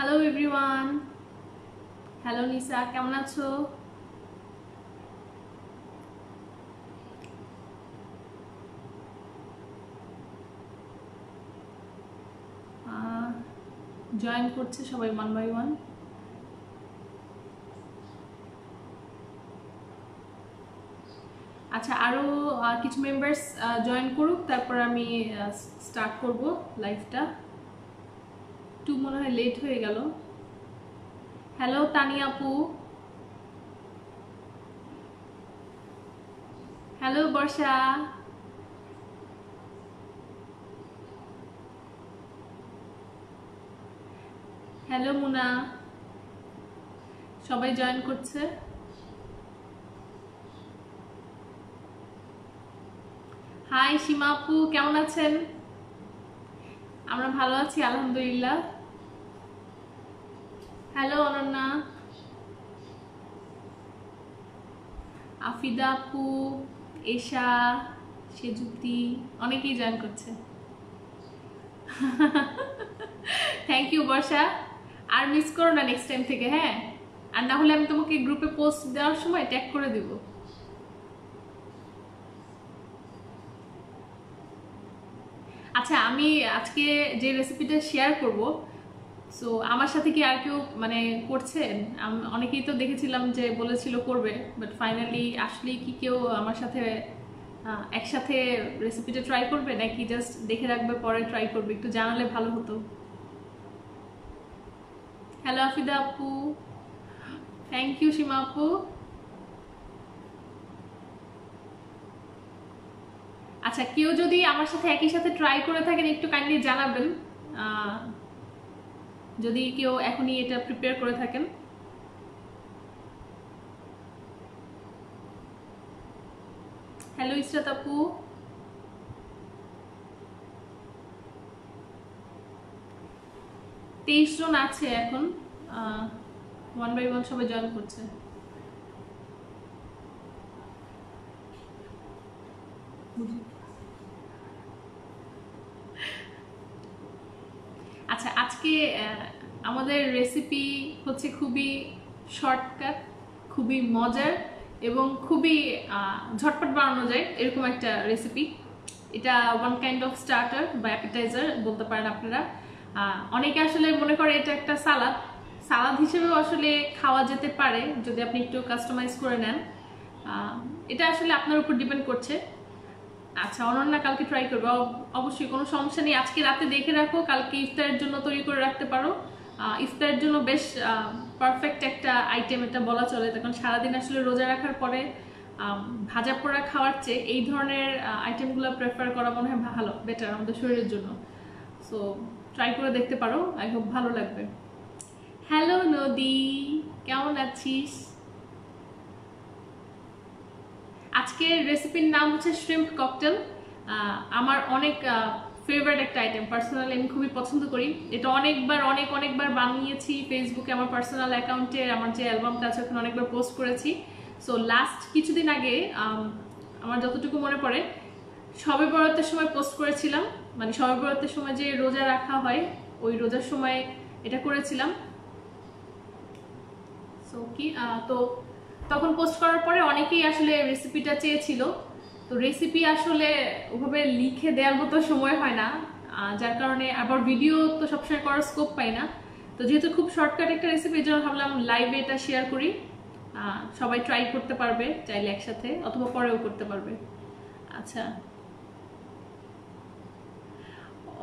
Hello everyone, hello নিসা, কেমন আছো? Join করছে সবাই ওয়ান বাই ওয়ান। আচ্ছা, আরও কিছু মেম্বার্স জয়েন করুক, তারপর আমি স্টার্ট করব লাইভটা। একটু মনে হয় লেট হয়ে গেল। হ্যালো তানিয়া আপু, হ্যালো বর্ষা, হ্যালো মুনা, সবাই জয়েন করছে। হাই সীমা আপু, কেমন আছেন? আমরা ভালো আছি আলহামদুলিল্লাহ। হ্যালো অনন্যা, আফিদা আপু, এশা, সেজুতি, অনেকেই জয়েন করছে। থ্যাংক ইউ বর্ষা, আর মিস করো না নেক্সট টাইম থেকে, হ্যাঁ? আর না হলে আমি তোমাকে গ্রুপে পোস্ট দেওয়ার সময় ট্যাগ করে দেব। আচ্ছা, আমি আজকে যে রেসিপিটা শেয়ার করব, সো আমার সাথে কি আর কেউ মানে করছেন? অনেকেই তো দেখেছিলাম যে বলেছিল করবে, বাট ফাইনালি আসলে কি কেউ আমার সাথে একসাথে রেসিপিটা ট্রাই করবে, নাকি জাস্ট দেখে রাখবে পরে ট্রাই করবে? একটু জানালে ভালো হতো। হ্যালো আফিদা আপু, থ্যাংক ইউ সীমা আপু। আচ্ছা, কেউ যদি আমার সাথে একই সাথে ট্রাই করে থাকেন একটু কাইন্ডলি জানাবেন, যদি কেউ এখনই এটা প্রিপেয়ার করে থাকেন। হ্যালো ইসরাত আপু, 23 জন আছে এখন, ওয়ান বাই ওয়ান সবাই জয়েন করছে। আচ্ছা, আজকে আমাদের রেসিপি হচ্ছে খুবই শর্টকাট, খুবই মজার এবং খুবই ঝটপট বানানো যায় এরকম একটা রেসিপি। এটা ওয়ান কাইন্ড অফ স্টার্টার বা অ্যাপিটাইজার বলতে পারেন আপনারা। অনেকে আসলে মনে করে এটা একটা সালাদ, সালাদ হিসেবেও আসলে খাওয়া যেতে পারে যদি আপনি একটু কাস্টমাইজ করে নেন। এটা আসলে আপনার উপর ডিপেন্ড করছে। আচ্ছা, অনন্যা কালকে ট্রাই করবো, অবশ্যই, কোনো সমস্যা নেই। আজকে রাতে দেখে রাখো, কালকে ইফতারের জন্য তৈরি করে রাখতে পারো। ইফতারের জন্য বেশ পারফেক্ট একটা আইটেম এটা বলা চলে, তখন সারাদিন আসলে রোজা রাখার পরে ভাজা পোড়া খাওয়ার চেয়ে এই ধরনের আইটেমগুলো প্রেফার করা মনে হয় ভালো, বেটার আমাদের শরীরের জন্য। সো ট্রাই করে দেখতে পারো, আই হোপ ভালো লাগবে। হ্যালো নদী, কেমন আছিস? আজকের রেসিপির নাম হচ্ছে শ্রিম্প ককটেল। আমার অনেক ফেভারিট একটা আইটেম, পার্সোনালি আমি খুবই পছন্দ করি এটা। অনেকবার বানিয়েছি ফেসবুকে, আমার পার্সোনাল অ্যাকাউন্টে আমার যে অ্যালবামটা আছে ওখানে অনেকবার পোস্ট করেছি। সো লাস্ট কিছুদিন আগে আমার যতটুকু মনে পড়ে শবে বরাতের সময় পোস্ট করেছিলাম, মানে শবে বরাতের সময় যে রোজা রাখা হয় ওই রোজার সময় এটা করেছিলাম। সো কি তো তখন পোস্ট করার পরে অনেকেই আসলে রেসিপিটা চেয়েছিল, তো রেসিপি আসলে ওভাবে লিখে দেওয়ার মতো সময় হয় না, যার কারণে আবার ভিডিও তো সবসময় করার স্কোপ পাই না। তো যেহেতু খুব শর্টকাট একটা রেসিপি, এই জন্য ভাবলাম লাইভে এটা শেয়ার করি, সবাই ট্রাই করতে পারবে চাইলে একসাথে, অথবা পরেও করতে পারবে। আচ্ছা,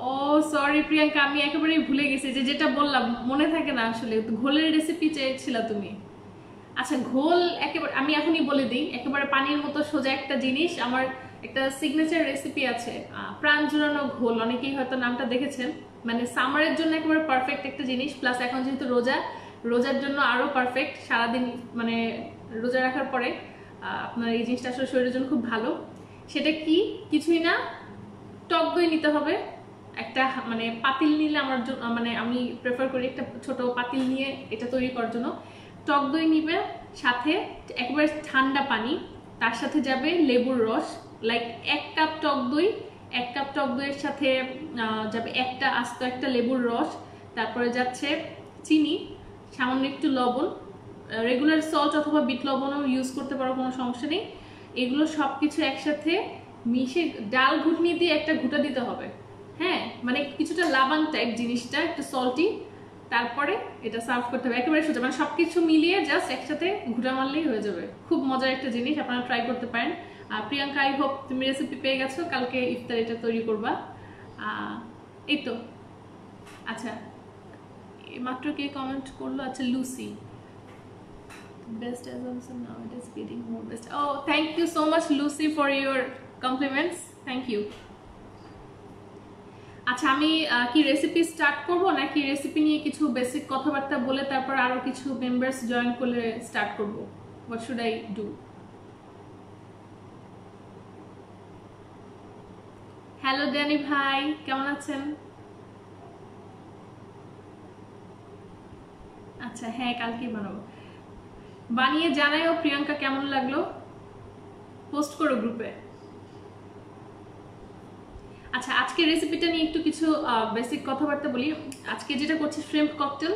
ও সরি প্রিয়াঙ্কা, আমি একেবারেই ভুলে গেছি যে যেটা বললাম মনে থাকে না আসলে, ঘোলের রেসিপি চেয়েছিলা তুমি। আচ্ছা, ঘোল একেবারে আমি এখনই বলে দিই, একেবারে পানির মতো সোজা একটা জিনিস। আমার একটা সিগনেচার রেসিপি আছে, প্রাণ জুড়ানো ঘোল, অনেকেই হয়তো নামটা দেখেছেন। মানে সামারের জন্য একেবারে পারফেক্ট একটা জিনিস, প্লাস এখন যেহেতু রোজার জন্য আরো পারফেক্ট। সারাদিন মানে রোজা রাখার পরে আপনার এই জিনিসটা আসলে শরীরের জন্য খুব ভালো। সেটা কি, কিছুই না, টক দই নিতে হবে একটা, মানে পাতিল নিলে আমার জন্য, মানে আমি প্রেফার করি একটা ছোট পাতিল নিয়ে এটা তৈরি করার জন্য। টক দই নিবে, সাথে একবারে ঠান্ডা পানি, তার সাথে যাবে লেবুর রস, লাইক 1 কাপ টক দই, 1 কাপ টক দইয়ের সাথে যাবে একটা আস্ত একটা লেবুর রস, তারপরে যাচ্ছে চিনি, সামান্য একটু লবণ, রেগুলার সল্ট অথবা বিট লবণও ইউজ করতে পারো, কোনো সমস্যা নেই। এগুলো সব কিছু একসাথে মিশে ডাল ঘুটনি দিয়ে একটা ঘুটা দিতে হবে। হ্যাঁ, মানে কিছুটা লাবান টাইপ জিনিসটা, একটু সল্টি। তারপরে এটা সার্ভ করতে হবে একেবারে সোজা, মানে সবকিছু মিলিয়ে জাস্ট একসাথে ঘুটা মারলেই হয়ে যাবে। খুব মজার একটা জিনিস, আপনারা ট্রাই করতে পারেন। প্রিয়াঙ্কা, আই হোপ তুমি রেসিপি পেয়ে গেছো, কালকে ইফতার এটা তৈরি করবা। এই তো। আচ্ছা, মাত্র কে কমেন্ট করলো? আচ্ছা, Lucy, best assumption now it is getting more best. Oh, thank you so much Lucy for your compliments, thank you. আচ্ছা, আমি কি রেসিপি স্টার্ট করব নাকি রেসিপি নিয়ে কিছু বেসিক কথাবার্তা বলে তারপর আরো কিছু মেম্বার্স জয়েন করলে স্টার্ট করব? what should I do? Hello Danny ভাই, কেমন আছেন? আচ্ছা, হ্যাঁ, কালকেই বানাবো। বানিয়ে জানাইও প্রিয়াঙ্কা কেমন লাগলো, পোস্ট করো গ্রুপে। আচ্ছা, আজকে রেসিপিটা নিয়ে একটু কিছু বেসিক কথাবার্তা বলি। আজকে যেটা করছি শ্রিম্প ককটেল,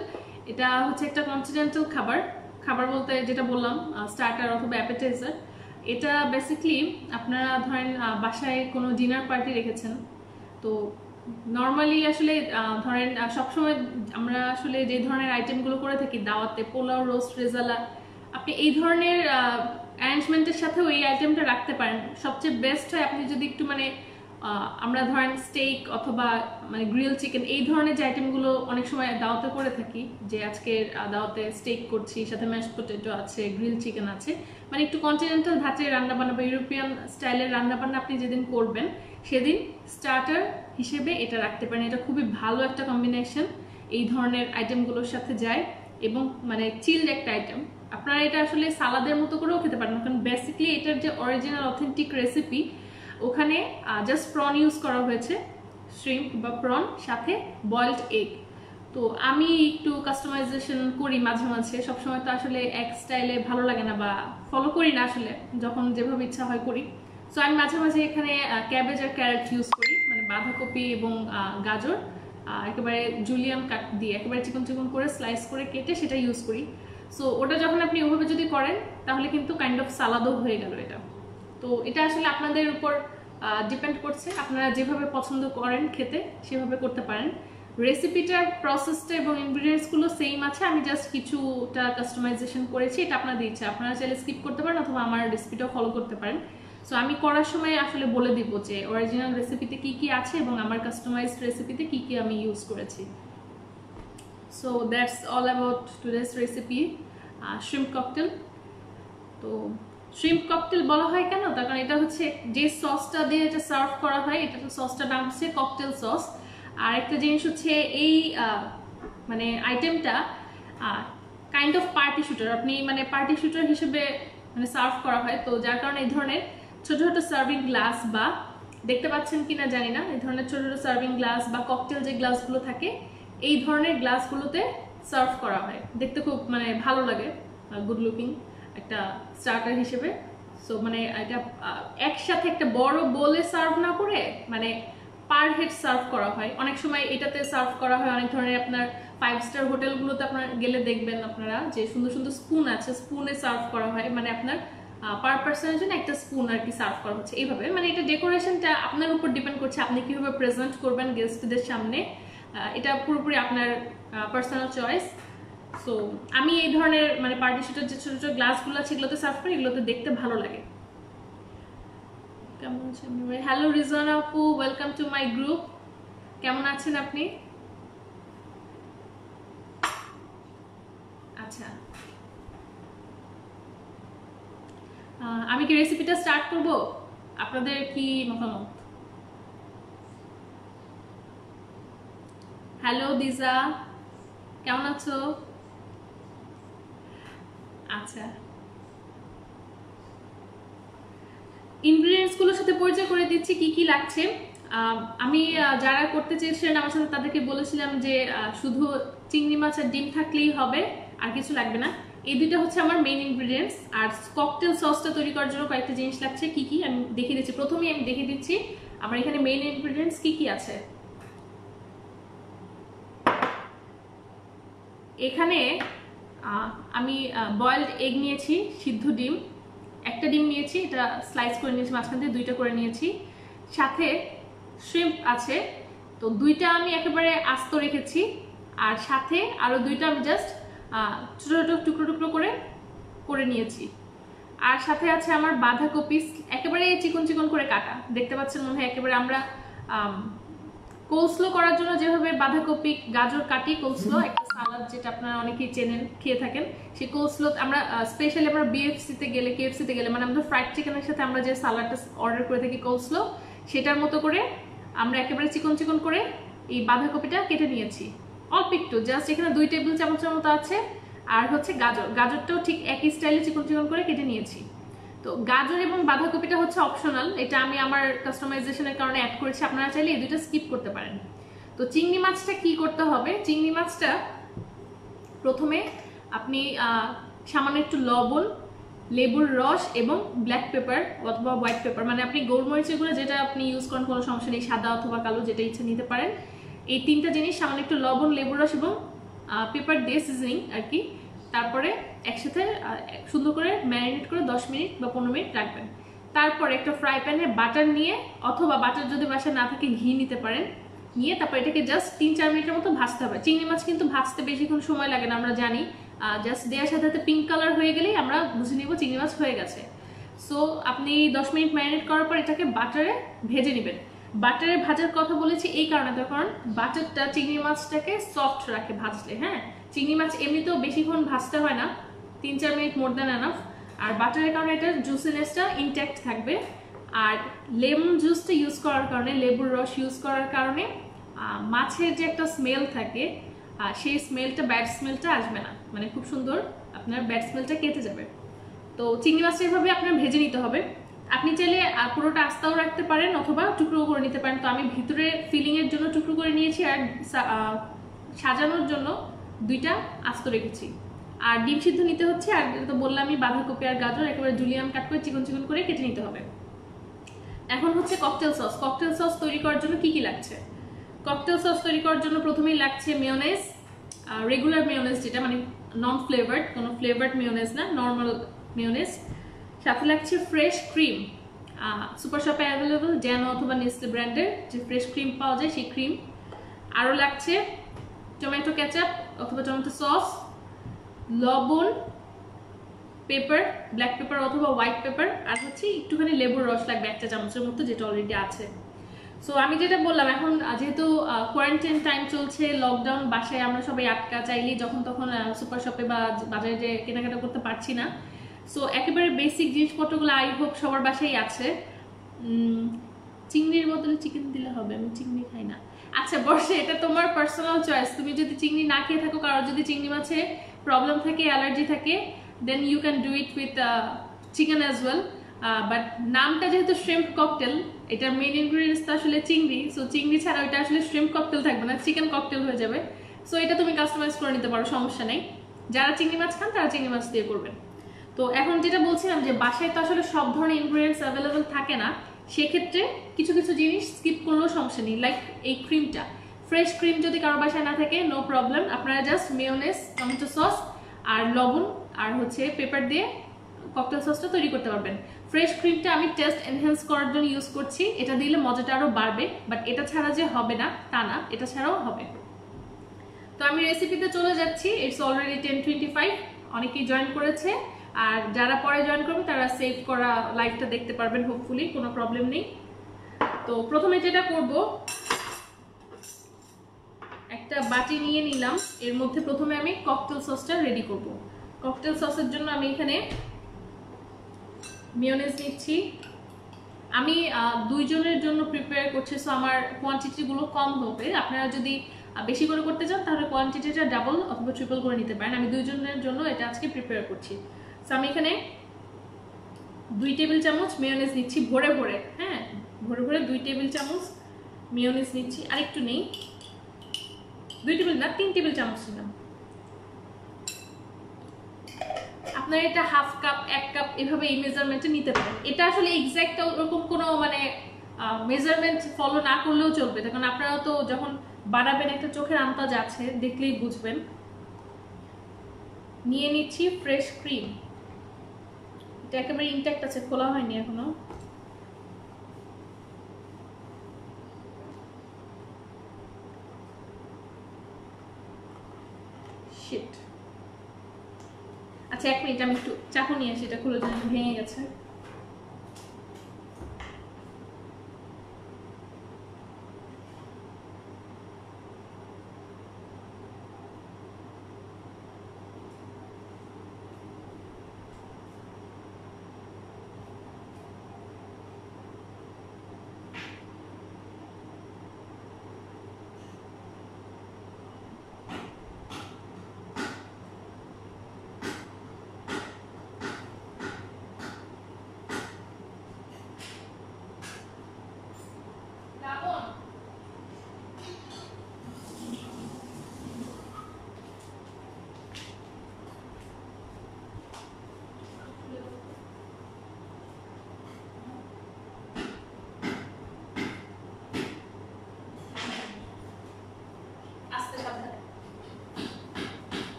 এটা হচ্ছে একটা কন্টিনেন্টাল খাবার বলতে যেটা বললাম স্টার্টার অথবা অ্যাপেটাইজার। এটা বেসিকলি আপনারা ধরেন বাসায় কোনো ডিনার পার্টি রেখেছেন, তো নর্মালি আসলে ধরেন সবসময় আমরা আসলে যে ধরনের আইটেমগুলো করে থাকি দাওয়াতে, পোলাও, রোস্ট, রেজালা, আপনি এই ধরনের অ্যারেঞ্জমেন্টের সাথেও এই আইটেমটা রাখতে পারেন। সবচেয়ে বেস্ট হয় আপনি যদি একটু মানে আমরা ধরেন স্টেক অথবা মানে গ্রিল চিকেন, এই ধরনের যে আইটেমগুলো অনেক সময় দাওয়াতে করে থাকি, যে আজকে দাওয়াতে স্টেক করছি, সাথে ম্যাশ পটেটো আছে, গ্রিল চিকেন আছে, মানে একটু কন্টিনেন্টাল ধাঁচের রান্নাবান্না বা ইউরোপিয়ান স্টাইলের রান্নাবান্না আপনি যেদিন করবেন সেদিন স্টার্টার হিসেবে এটা রাখতে পারেন। এটা খুবই ভালো একটা কম্বিনেশন, এই ধরনের আইটেমগুলোর সাথে যায় এবং মানে চিলড একটা আইটেম। আপনারা এটা আসলে সালাদের মতো করেও খেতে পারেন, কারণ বেসিক্যালি এটার যে অরিজিনাল অথেন্টিক রেসিপি, ওখানে জাস্ট প্রন ইউজ করা হয়েছে, শ্রিম্প বা প্রন, সাথে বয়েলড এগ। তো আমি একটু কাস্টমাইজেশন করি মাঝে মাঝে, সবসময় তো আসলে এক স্টাইলে ভালো লাগে না বা ফলো করি না, আসলে যখন যেভাবে ইচ্ছা হয় করি। সো আমি মাঝে মাঝে এখানে ক্যাবেজ আর ক্যারেট ইউজ করি, মানে বাঁধাকপি এবং গাজর একেবারে জুলিয়ান কাট দিয়ে একেবারে চিকন চিকন করে স্লাইস করে কেটে সেটা ইউজ করি। সো ওটা যখন আপনি ওভাবে যদি করেন তাহলে কিন্তু কাইন্ড অফ সালাদও হয়ে গেল এটা। তো এটা আসলে আপনাদের উপর ডিপেন্ড করছে, আপনারা যেভাবে পছন্দ করেন খেতে সেভাবে করতে পারেন। রেসিপিটার প্রসেসটা এবং ইনগ্রিডিয়েন্টসগুলো সেম আছে, আমি জাস্ট কিছুটা কাস্টমাইজেশন করেছি, এটা আপনাদের ইচ্ছা, আপনারা চাইলে স্কিপ করতে পারেন অথবা আমার রেসিপিটাও ফলো করতে পারেন। সো আমি করার সময় আসলে বলে দিব যে অরিজিনাল রেসিপিতে কি কি আছে এবং আমার কাস্টমাইজড রেসিপিতে কি কি আমি ইউজ করেছি। So that's all about today's recipe, shrimp cocktail. তো শ্রিম্প ককটেল বলা হয় কেন, তার কারণ এটা হচ্ছে যে সসটা দিয়ে এটা সার্ভ করা হয়, এটা তো সসটার নাম হচ্ছে ককটেল সস। আর একটা জিনিস হচ্ছে এই মানে আইটেমটা কাইন্ড অফ পার্টি শুটার, আপনি মানে পার্টি শুটার হিসেবে মানে সার্ভ করা হয়। তো যার কারণে এই ধরনের ছোট ছোট সার্ভিং গ্লাস, বা দেখতে পাচ্ছেন কিনা জানি না, এই ধরনের ছোট ছোট সার্ভিং গ্লাস বা ককটেল যে গ্লাসগুলো থাকে, এই ধরনের গ্লাসগুলোতে সার্ভ করা হয়। দেখতে খুব মানে ভালো লাগে, গুড লুকিং একটা স্টার্টার হিসেবে। সো মানে এটা একসাথে একটা বড় বোলে সার্ভ না করে মানে পার হেড সার্ভ করা হয়। অনেক সময় এটাতে সার্ভ করা হয় অনেক ধরনের, আপনার 5 স্টার হোটেলগুলোতে আপনার গেলে দেখবেন আপনারা যে সুন্দর সুন্দর স্পুন আছে, স্পুনে সার্ভ করা হয়, মানে আপনার পার পার্সনের জন্য একটা স্পুন আর কি সার্ভ করা হচ্ছে এইভাবে। মানে এটা ডেকোরেশনটা আপনার উপর ডিপেন্ড করছে, আপনি কিভাবে প্রেজেন্ট করবেন গেস্টদের সামনে, এটা পুরোপুরি আপনার পার্সোনাল চয়েস। সো আমি এই ধরনের মানে পার্টি শুটার যে ছোট ছোট গ্লাসগুলো আছে এগুলোতে সার্ভ করি, এগুলোতে দেখতে ভালো লাগে। কেমন আছেন? হ্যালো রিজওয়ানা আপু, ওয়েলকাম টু মাই গ্রুপ। কেমন আছেন আপনি? আচ্ছা, আমি কি রেসিপিটা স্টার্ট করব? আপনাদের কি মতামত? হ্যালো দিজা, কেমন আছো? আচ্ছা, ইনগ্রিডিয়েন্টসগুলোর সাথে পরিচয় করে দিচ্ছি কি কি লাগছে। আমি যারা করতে চেয়েছিলেন আমার সাথে তাদেরকে বলেছিলাম যে শুধু চিংড়ি মাছ আর ডিম থাকলেই হবে, আর কিছু লাগবে না। এই দুইটা হচ্ছে আমার মেইন ইনগ্রিডিয়েন্টস। আর ককটেল সসটা তৈরি করার জন্য কয়েকটা জিনিস লাগছে, কি কি আমি দেখিয়ে দিচ্ছি। প্রথমেই আমি দেখিয়ে দিচ্ছি আমার এখানে মেইন ইনগ্রিডিয়েন্টস কি কি আছে। এখানে আমি বয়েলড এগ নিয়েছি, সিদ্ধ ডিম, একটা ডিম নিয়েছি, এটা স্লাইস করে নিয়েছি, মাঝখান থেকে 2টা করে নিয়েছি। সাথে শ্রিম্প আছে, তো 2টা আমি একেবারে আস্ত রেখেছি, আর সাথে আরও 2টা আমি জাস্ট ছোটো ছোটো টুকরো টুকরো করে নিয়েছি। আর সাথে আছে আমার বাঁধাকপি, একেবারে চিকন চিকন করে কাটা, দেখতে পাচ্ছেন মনে হয় একেবারে আমরা কোলস্লো করার জন্য যেভাবে বাঁধাকপি গাজর কাটি, কোলস্লো একটা সালাদ যেটা আপনারা অনেকেই চেনেন, খেয়ে থাকেন, সেই কোলস্লো আমরা স্পেশালি আমরা বিএফসিতে গেলে, কেএফসিতে গেলে, মানে আমাদের ফ্রাইড চিকেনের সাথে আমরা যে সালাডটা অর্ডার করে থাকি কোলস্লো, সেটার মতো করে আমরা একেবারে চিকন চিকন করে এই বাঁধাকপিটা কেটে নিয়েছি, অল্প একটু, জাস্ট এখানে 2 টেবিল চামচের মতো আছে। আর হচ্ছে গাজরটাও ঠিক একই স্টাইলে চিকন চিকন করে কেটে নিয়েছি। তো গাজর এবং বাঁধাকপিটা হচ্ছে অপশনাল, এটা আমি আমার কাস্টমাইজেশনের কারণে অ্যাড করেছি, আপনারা চাইলে এই 2টা স্কিপ করতে পারেন। তো চিংড়ি মাছটা কি করতে হবে, চিংড়ি মাছটা প্রথমে আপনি সামান্য একটু লবণ, লেবুর রস এবং ব্ল্যাক পেপার অথবা হোয়াইট পেপার, মানে আপনি গোলমরিচের গুঁড়ো যেটা আপনি ইউজ করেন কোনো সমস্যা নেই, সাদা অথবা কালো যেটা ইচ্ছে নিতে পারেন। এই 3টা জিনিস সামান্য একটু লবণ, লেবুর রস এবং পেপার দিয়ে সিজনিং আর কি, তারপরে একসাথে সুন্দর করে ম্যারিনেট করে 10 মিনিট বা 15 মিনিট রাখবেন। তারপর একটা ফ্রাই প্যানে বাটার নিয়ে, অথবা বাটার যদি বাসায় না থাকে ঘি নিতে পারেন, নিয়ে তারপর এটাকে জাস্ট 3-4 মিনিটের মতো ভাজতে হবে। চিংড়ি মাছ কিন্তু ভাজতে বেশিক্ষণ সময় লাগে না, আমরা জানি, জাস্ট দেওয়ার সাথে সাথে পিঙ্ক কালার হয়ে গেলেই আমরা বুঝে নিব চিংড়ি মাছ হয়ে গেছে। সো আপনি 10 মিনিট ম্যারিনেট করার পর এটাকে বাটারে ভেজে নেবেন। বাটারে ভাজার কথা বলেছি এই কারণে, কারণ বাটারটা চিংড়ি মাছটাকে সফট রাখে ভাজলে। হ্যাঁ, চিংড়ি মাছ এমনিতেও বেশিক্ষণ ভাজতে হয় না, 3-4 মিনিট মোর দ্যান এনাফ। আর বাটারের কারণে এটার জুসিনেসটা ইনট্যাক্ট থাকবে। আর লেমন জুসটা ইউজ করার কারণে, লেবুর রস ইউজ করার কারণে মাছের যে একটা স্মেল থাকে, সেই স্মেলটা, ব্যাড স্মেলটা আসবে না, মানে খুব সুন্দর আপনার ব্যাড স্মেলটা কেটে যাবে। তো চিংড়ি মাছটা এভাবে আপনার ভেজে নিতে হবে। আপনি চাইলে পুরোটা আস্তাও রাখতে পারেন অথবা টুকরো করে নিতে পারেন। তো আমি ভিতরে ফিলিংয়ের জন্য টুকরো করে নিয়েছি, আর সাজানোর জন্য 2টা আস্ত রেখেছি। আর ডিম সিদ্ধ নিতে হচ্ছে, আর তো বললাম আমি বাঁধাকপি আর গাজর একেবারে জুলিয়ান কাট করে চিকন চিকন করে কেটে নিতে হবে। এখন হচ্ছে ককটেল সস। ককটেল সস তৈরি করার জন্য কি কি লাগছে? ককটেল সস তৈরি করার জন্য প্রথমেই লাগছে মেয়োনেজ, রেগুলার মেয়োনেজ যেটা মানে নন ফ্লেভার্ড, কোনো ফ্লেভার্ড মেয়োনেজ না, নর্মাল মেয়োনেজ। সাথে লাগছে ফ্রেশ ক্রিম, সুপার শপে অ্যাভেলেবল, জ্যানো অথবা নেসলে ব্র্যান্ডের যে ফ্রেশ ক্রিম পাওয়া যায় সেই ক্রিম। আরও লাগছে টমেটো কেচাপ অথবা টমেটো সস, লবণ, পেপার, ব্ল্যাক পেপার অথবা হোয়াইট পেপার, আর হচ্ছে একটুখানি লেবুর রস লাগবে 1 চা চামচের মতো, যেটা অলরেডি আছে। সো আমি যেটা বললাম, এখন যেহেতু কোয়ারেন্টাইন টাইম চলছে, লকডাউন, বাসায় আমরা সবাই আটকা, চাইলেই যখন তখন সুপার শপে বা বাজারে যে কেনাকাটা করতে পারছি না। সো একেবারে বেসিক জিনিসপত্রগুলো আই হোপ সবার বাসায় আছে। চিংড়ির বদলে চিকেন দিলে হবে, আমি চিংড়ি খাই না। আচ্ছা বর্ষে, এটা তোমার পার্সোনাল চয়েস, তুমি যদি চিংড়ি না খেয়ে থাকো, কারোর যদি চিংড়ি মাছে প্রবলেম থাকে, অ্যালার্জি থাকে, then you can do it with chicken as well. But নামটা যেহেতু শ্রিম্প ককটেল, এটার মেইন ইনগ্রিডিয়েন্টস তো আসলে চিংড়ি, সো চিংড়ি ছাড়া ওইটা আসলে শ্রিম্প ককটেল থাকবে না, চিকেন ককটেল হয়ে যাবে। সো এটা তুমি কাস্টমাইজ করে নিতে পারো, সমস্যা নেই। যারা চিংড়ি মাছ খান তারা চিংড়ি মাছ দিয়ে করবেন। তো এখন যেটা বলছিলাম যে বাসায় তো আসলে সব ধরনের ইনগ্রিডিয়েন্টস অ্যাভেলেবল থাকে না, সেক্ষেত্রে কিছু কিছু জিনিস স্কিপ করলেও সমস্যা নেই। লাইক এই ক্রিমটা, ফ্রেশ ক্রিম যদি কারো বাসায় না থাকে, নো প্রবলেম, আপনারা জাস্ট মেয়োনেজ, টমেটো সস আর লবণ আর হচ্ছে পেপার দিয়ে ককটেল সসটা তৈরি করতে পারবেন। ফ্রেশ ক্রিমটা আমি টেস্ট এনহ্যান্স করার জন্য ইউজ করছি, এটা দিলে মজাটা আরও বাড়বে, বাট এটা ছাড়া যে হবে না তা না, এটা ছাড়াও হবে। তো আমি রেসিপিতে চলে যাচ্ছি। ইটস অলরেডি 10:25, অনেকেই জয়েন করেছে, আর যারা পরে জয়েন করবে তারা সেভ করা লাইভটা দেখতে পারবেন হোপফুলি, কোনো প্রবলেম নেই। তো প্রথমে যেটা করব, একটা বাটি নিয়ে নিলাম, এর মধ্যে প্রথমে আমি ককটেল সসটা রেডি করব। ককটেল সসের জন্য আমি এখানে মেয়োনেজ নিচ্ছি। আমি 2 জনের জন্য প্রিপেয়ার করছি, সো আমার কোয়ান্টিটিগুলো কম হবে। আপনারা যদি বেশি করে করতে চান তাহলে কোয়ান্টিটিটা ডাবল অথবা ট্রিপল করে নিতে পারেন। আমি 2 জনের জন্য এটা আজকে প্রিপেয়ার করছি। সো আমি এখানে 2 টেবিল চামচ মেয়োনেজ নিচ্ছি ভরে ভরে, হ্যাঁ ভরে ভরে 2 টেবিল চামচ মেয়োনেজ নিচ্ছি। আর একটু নেই, 2 টেবিল না 3 টেবিল চামচ নিলাম। আপনার এটা হাফ কাপ, 1 কাপ এভাবে এই মেজারমেন্টে নিতে পারেন। এটা আসলে এক্সাক্ট ওরকম কোনো মানে মেজারমেন্ট ফলো না করলেও চলবে, কারণ আপনারা তো যখন বানাবেন একটা চোখের আন্দাজ আছে, দেখলেই বুঝবেন। নিয়ে নিচ্ছি ফ্রেশ ক্রিম। এটা একেবারে ইনট্যাক্ট আছে, খোলা হয়নি এখনো। শিট, আচ্ছা 1 মিনিট, আমি একটু চাকু নিয়ে আসি, এটা খুলে ভেঙে গেছে।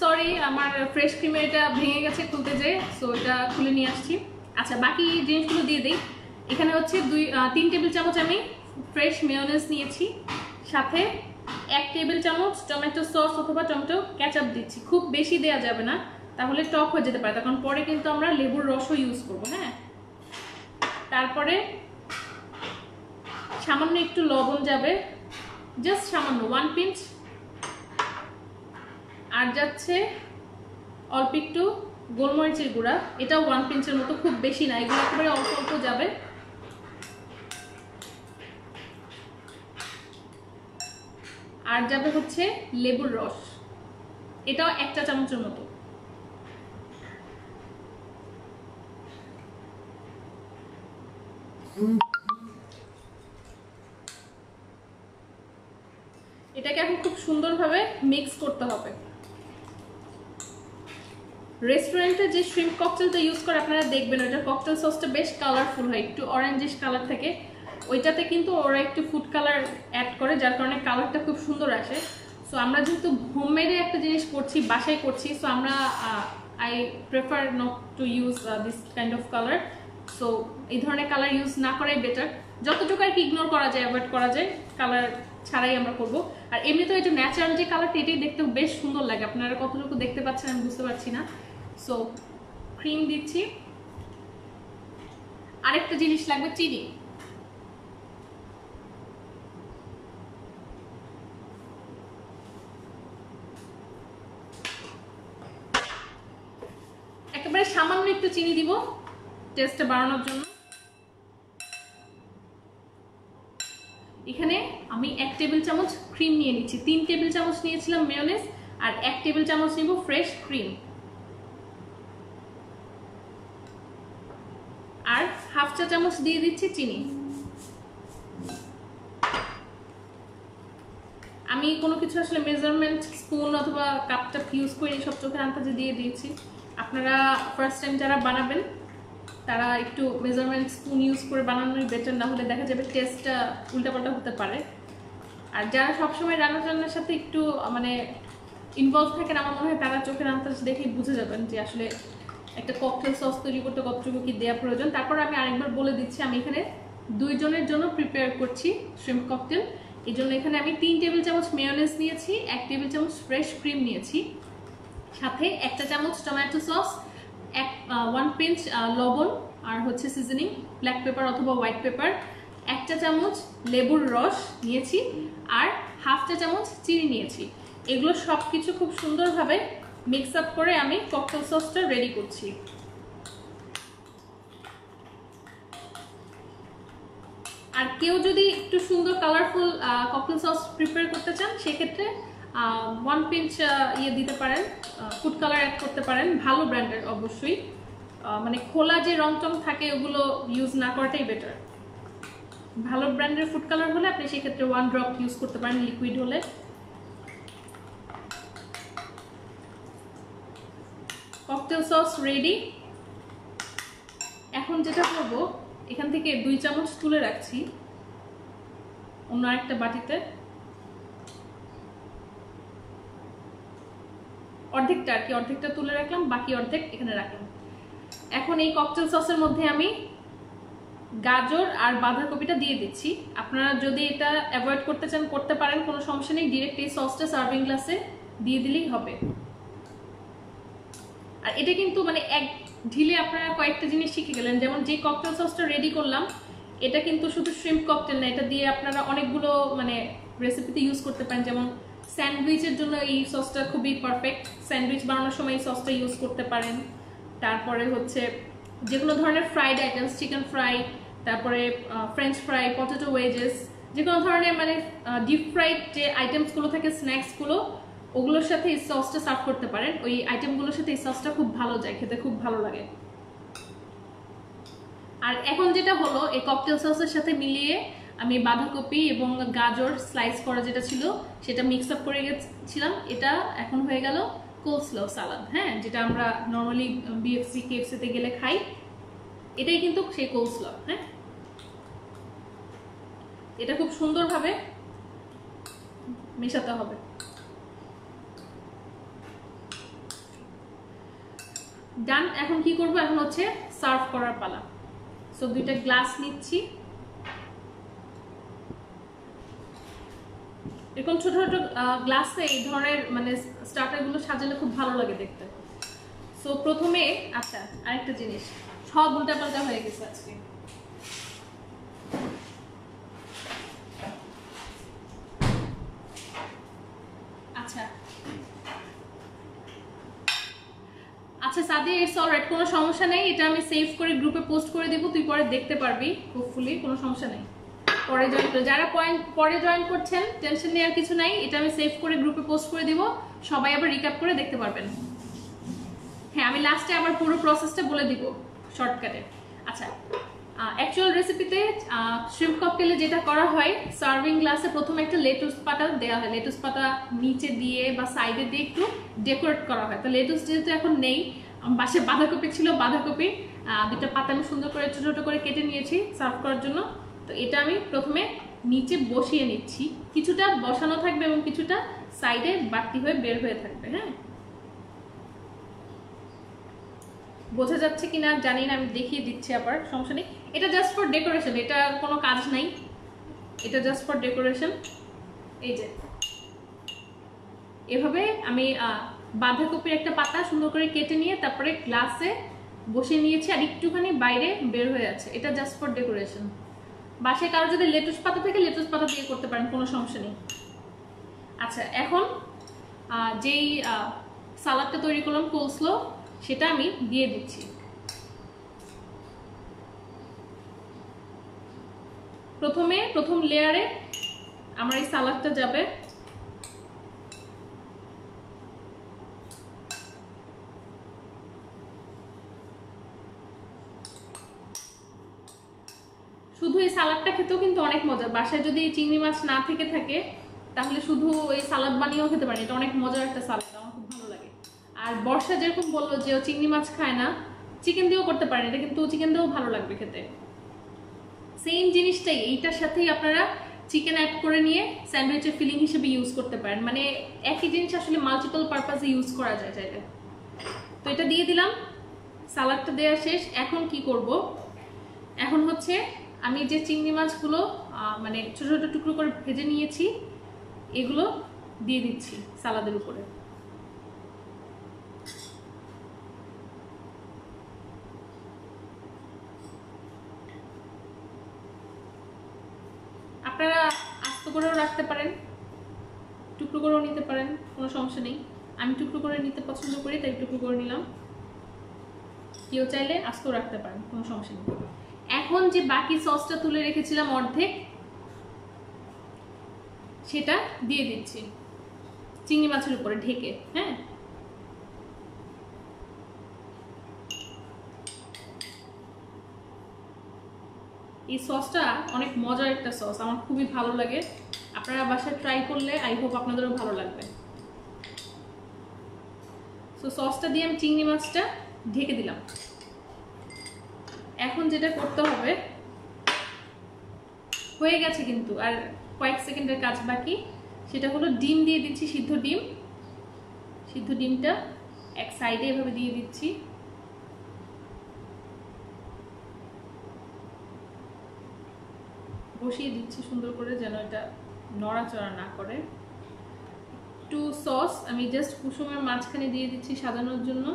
সরি, আমার ফ্রেশ ক্রিমের এটা ভেঙে গেছে খুলতে যেয়ে, সো এটা খুলে নিয়ে আসছি। আচ্ছা, বাকি জিনিসগুলো দিয়ে দিই। এখানে হচ্ছে 3 টেবিল চামচ আমি ফ্রেশ মেয়োনেজ নিয়েছি, সাথে 1 টেবিল চামচ টমেটো সস অথবা টমেটো কেচাপ দিচ্ছি। খুব বেশি দেওয়া যাবে না, তাহলে টক হয়ে যেতে পারে, তখন পরে কিন্তু আমরা লেবুর রসও ইউজ করবো। হ্যাঁ, তারপরে সামান্য একটু লবণ যাবে, জাস্ট সামান্য 1 পিঞ্চ। আর যাচ্ছে অল্প একটু গোলমরিচের গুঁড়া, এটাও 1 পিঞ্চের মতো, খুব বেশি না, এগুলো একেবারে অল্প অল্প যাবে। আর যাবে হচ্ছে লেবুর রস, এটাও 1 চা চামচের মতো। এটাকে এখন খুব সুন্দরভাবে মিক্স করতে হবে। রেস্টুরেন্টে যে শ্রিম্প ককটেলটা ইউজ করে আপনারা দেখবেন, ওইটার ককটেল সসটা বেশ কালারফুল হয়, একটু অরেঞ্জিশ কালার থাকে। ওইটাতে কিন্তু ওরা একটু ফুড কালার অ্যাড করে, যার কারণে কালারটা খুব সুন্দর আসে। সো আমরা যেহেতু হোমমেডে একটা জিনিস করছি, বাসায় করছি, সো আমরা I prefer not to use this kind of colour. So এই ধরনের কালার ইউজ না করাই বেটার, যতটুকু আর কি ইগনোর করা যায়, অ্যাভয়েড করা যায়, কালার ছাড়াই আমরা করব। আর এমনিতেও এটা ন্যাচারাল যে কালারটা, এটাই দেখতে বেশ সুন্দর লাগে। আপনারা কতটুকু দেখতে পাচ্ছেন আমি বুঝতে পারছি না। সো ক্রিম দিচ্ছি, আরেকটা জিনিস লাগবে, চিনি। একেবারে সামান্য একটু চিনি দিব টেস্টটা বাড়ানোর জন্য। এখানে আমি 1 টেবিল চামচ ক্রিম নিয়ে নিচ্ছি, 3 টেবিল চামচ নিয়েছিলাম মেয়োনেজ, আর 1 টেবিল চামচ নিব ফ্রেশ ক্রিম। আর হাফ চা চামচ দিয়ে দিচ্ছি চিনি। আমি কোনো কিছু আসলে মেজারমেন্ট স্পুন অথবা কাপটা ইউজ করে সব চোখের আন্দাজে দিয়ে দিয়েছি। আপনারা ফার্স্ট টাইম যারা বানাবেন তারা একটু মেজারমেন্ট স্পুন ইউজ করে বানানোই বেটার, না হলে দেখা যাবে টেস্টটা উল্টাপাল্টা হতে পারে। আর যারা সবসময় রান্নার সাথে একটু মানে ইনভলভ থাকেন, আমার মনে হয় তারা চোখের আন্দাজ দেখেই বুঝে যাবেন যে আসলে একটা ককটেল সস তৈরি করতে কতটুকু কি দেওয়া প্রয়োজন। তারপর আমি আরেকবার বলে দিচ্ছি, আমি এখানে 2 জনের জন্য প্রিপেয়ার করছি শ্রিম্প ককটেল। এই জন্য এখানে আমি 3 টেবিল চামচ মেয়োনেজ নিয়েছি, 1 টেবিল চামচ ফ্রেশ ক্রিম নিয়েছি, সাথে 1 চা চামচ টমেটো সস, 1 পিঞ্চ লবণ, আর হচ্ছে সিজনিং ব্ল্যাক পেপার অথবা হোয়াইট পেপার, 1 চা চামচ লেবুর রস নিয়েছি, আর হাফ চা চামচ চিনি নিয়েছি। এগুলো সব কিছু খুব সুন্দরভাবে মিক্স আপ করে আমি ককটেল সসটা রেডি করছি। আর কেউ যদি একটু সুন্দর কালারফুল ককটেল সস প্রিপেয়ার করতে চান, সেক্ষেত্রে 1 পিঞ্চ ইয়ে দিতে পারেন, ফুড কালার অ্যাড করতে পারেন, ভালো ব্র্যান্ডের অবশ্যই। মানে খোলা যে রং টং থাকে ওগুলো ইউজ না করাটাই বেটার। ভালো ব্র্যান্ডের ফুড কালার হলে আপনি সেক্ষেত্রে 1 ড্রপ ইউজ করতে পারেন, লিকুইড হলে। Cocktail sauce ready. এখন যেটা করব, এখান থেকে 2 চামচ তুলে রাখছি অন্য একটা বাটিতে। অর্ধেকটা আর কি, অর্ধেকটা তুলে রাখলাম, বাকি অর্ধেক এখানে রাখলাম। এখন এই ককটেল সসের মধ্যে আমি গাজর আর বাঁধাকপিটা দিয়ে দিচ্ছি। আপনারা যদি এটা অ্যাভয়েড করতে চান করতে পারেন, কোনো সমস্যা নেই, ডিরেক্ট এই সসটা সার্ভিং গ্লাসে দিয়ে দিলেই হবে। আর এটা কিন্তু মানে এক ঢিলে আপনারা কয়েকটা জিনিস শিখে গেলেন। যেমন যে ককটেল সসটা রেডি করলাম, এটা কিন্তু শুধু শ্রিম্প ককটেল না, এটা দিয়ে আপনারা অনেকগুলো মানে রেসিপিতে ইউজ করতে পারেন। যেমন স্যান্ডউইচের জন্য এই সসটা খুবই পারফেক্ট, স্যান্ডউইচ বানানোর সময় এই সসটা ইউজ করতে পারেন। তারপরে হচ্ছে যে কোনো ধরনের ফ্রাইড আইটেমস, চিকেন ফ্রাই, তারপরে ফ্রেঞ্চ ফ্রাই, পটেটো ওয়েজেস, যে কোনো ধরনের মানে ডিপ ফ্রাইড যে আইটেমসগুলো থাকে, স্ন্যাক্সগুলো, ওগুলোর সাথে এই সসটা সার্ভ করতে পারেন। ওই আইটেমগুলোর সাথে এই সসটা খুব ভালো যায়, খেতে খুব ভালো লাগে। আর এখন যেটা হলো, এই ককটেল সসের সাথে মিলিয়ে আমি বাঁধাকপি এবং গাজর স্লাইস করা যেটা ছিল সেটা মিক্স আপ করে গেছিলাম। এটা এখন হয়ে গেল কোলস্লো সালাদ, হ্যাঁ, যেটা আমরা নর্মালি বিএফসি কেএফসিতে গেলে খাই। এটাই কিন্তু সেই কোলস্লো। হ্যাঁ, এটা খুব সুন্দরভাবে মেশাতে হবে। ডান। এখন কি করব, এখন হচ্ছে সার্ভ করার পালা। সো দুইটা গ্লাস নিচ্ছি, এরকম ছোট ছোট গ্লাসে এই ধরনের মানে স্টার্টারগুলো সাজালে খুব ভালো লাগে দেখতে। সো প্রথমে আচ্ছা আরেকটা জিনিস, সব উল্টাপাল্টা হয়ে গেছে আজকে। আচ্ছা আচ্ছা সাদিয়া, ইটস অলরাইট, কোনো সমস্যা নেই। এটা আমি সেভ করে গ্রুপে পোস্ট করে দেবো, তুই পরে দেখতে পারবি, হোপফুলি কোনো সমস্যা নেই। পরে জয়েন করে যারা পরে জয়েন করছেন টেনশন নেওয়ার কিছু নাই, এটা আমি সেভ করে গ্রুপে পোস্ট করে দিব, সবাই আবার রিক্যাপ করে দেখতে পারবেন। হ্যাঁ, আমি লাস্টে আবার পুরো প্রসেসটা বলে দিব শর্টকাটে। আচ্ছা, অ্যাকচুয়াল রেসিপিতে শ্রিম্প ককটেলে যেটা করা হয়, সার্ভিং গ্লাসে প্রথমে একটা লেটুস পাতা দেওয়া হয়, লেটুস পাতা নিচে দিয়ে বা সাইডে দিয়ে একটু ডেকোরেট করা হয়। তো লেটুস যেহেতু এখন নেই, পাশে বাঁধাকপি ছিল, বাঁধাকপি দুটো পাতা আমি সুন্দর করে ছোট ছোট করে কেটে নিয়েছি সার্ভ করার জন্য। তো এটা আমি প্রথমে নিচে বসিয়ে নিচ্ছি, কিছুটা বসানো থাকবে এবং কিছুটা সাইডে বাড়তি হয়ে বের হয়ে থাকবে। হ্যাঁ, বোঝা যাচ্ছে কিনা জানি না, আমি দেখিয়ে দিচ্ছি আবার, সমস্যা নেই। এটা জাস্ট ফর ডেকোরেশন, এটা কোনো কাজ নাই, এটা জাস্ট ফর ডেকোরেশন। এই যে এভাবে আমি বাঁধাকপির একটা পাতা সুন্দর করে কেটে নিয়ে তারপরে গ্লাসে বসিয়ে নিয়েছি, আর একটুখানি বাইরে বের হয়ে আছে, এটা জাস্ট ফর ডেকোরেশন। বাসায় কারো যদি লেটুস পাতা থাকে লেটুস পাতা দিয়ে করতে পারেন, কোনো সমস্যা নেই। আচ্ছা, এখন যেই সালাদটা তৈরি করলাম কোলস্লো, সেটা আমি দিয়ে দিচ্ছি। প্রথম লেয়ারে আমার এই সালাদটা যাবে। শুধু এই সালাদটা খেতেও কিন্তু অনেক মজা। বাসায় যদি চিংড়ি মাছ না থেকে থাকে তাহলে শুধু এই সালাদ বানিয়েও খেতে পারেন, এটা অনেক মজার একটা সালাদ, আমার খুব ভালো লাগে। আর বর্ষা যেরকম বললো যে ও চিংড়ি মাছ খায় না, চিকেন দিয়েও করতে পারেন এটা, কিন্তু চিকেন দিয়েও ভালো লাগবে খেতে। সেম জিনিসটাই এইটার সাথেই আপনারা চিকেন অ্যাড করে নিয়ে স্যান্ডউইচের ফিলিং হিসেবে ইউজ করতে পারেন, মানে একই জিনিস আসলে মাল্টিপল পারপাসে ইউজ করা যায় চাইলে। তো এটা দিয়ে দিলাম, সালাদটা দেওয়া শেষ। এখন কি করব, এখন হচ্ছে আমি যে চিংড়ি মাছগুলো মানে ছোট ছোট টুকরো করে ভেজে নিয়েছি এগুলো দিয়ে দিচ্ছি সালাদের উপরে। আপনারা আস্ত করেও রাখতে পারেন, টুকরো করেও নিতে পারেন, কোনো সমস্যা নেই। আমি টুকরো করে নিতে পছন্দ করি তাই টুকরো করে নিলাম, কেউ চাইলে আস্ত রাখতে পারেন, কোনো সমস্যা নেই। এখন যে বাকি সসটা তুলে রেখেছিলাম অর্ধেক, সেটা দিয়ে দিচ্ছি চিংড়ি মাছের উপরে ঢেকে। হ্যাঁ, এই সসটা অনেক মজার একটা সস, আমার খুবই ভালো লাগে। আপনারা বাসায় ট্রাই করলে আই হোপ আপনাদেরও ভালো লাগবে। সো সসটা দিয়ে আমি চিংড়ি মাছটা ঢেকে দিলাম। এখন যেটা করতে হবে, হয়ে গেছে কিন্তু আর কয়েক সেকেন্ডের কাজ বাকি, সেটা হলো ডিম দিয়ে দিচ্ছি, সিদ্ধ ডিম। সিদ্ধ ডিমটা এক সাইডে এভাবে দিয়ে দিচ্ছি। বসিয়ে দিচ্ছি সুন্দর করে যেন এটা নড়াচড়া না করে। একটু সস আমি জাস্ট কুসুমের মাঝখানে দিয়ে দিচ্ছি সাজানোর জন্য।